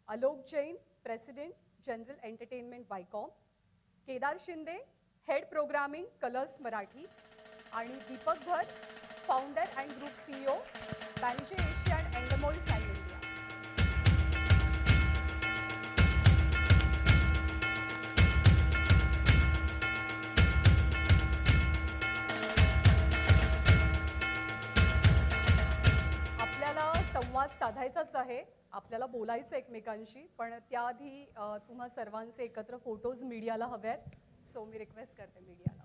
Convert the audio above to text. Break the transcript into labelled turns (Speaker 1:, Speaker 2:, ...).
Speaker 1: Alok Jain, president general entertainment Viacom, Kedar Shinde, head programming Colors Marathi आणि Deepak Bhat, founder and group CEO, Banijay Asia and Endemol Shine India. आपल्याला संवाद साधायचाच आहे, आपल्याला बोलायचं एकमेकांशी, पण त्याआधी तुम्हा सर्वांचे एकत्र फोटोज मीडियाला हवे आहेत. सो मी रिक्वेस्ट करते मीडिया.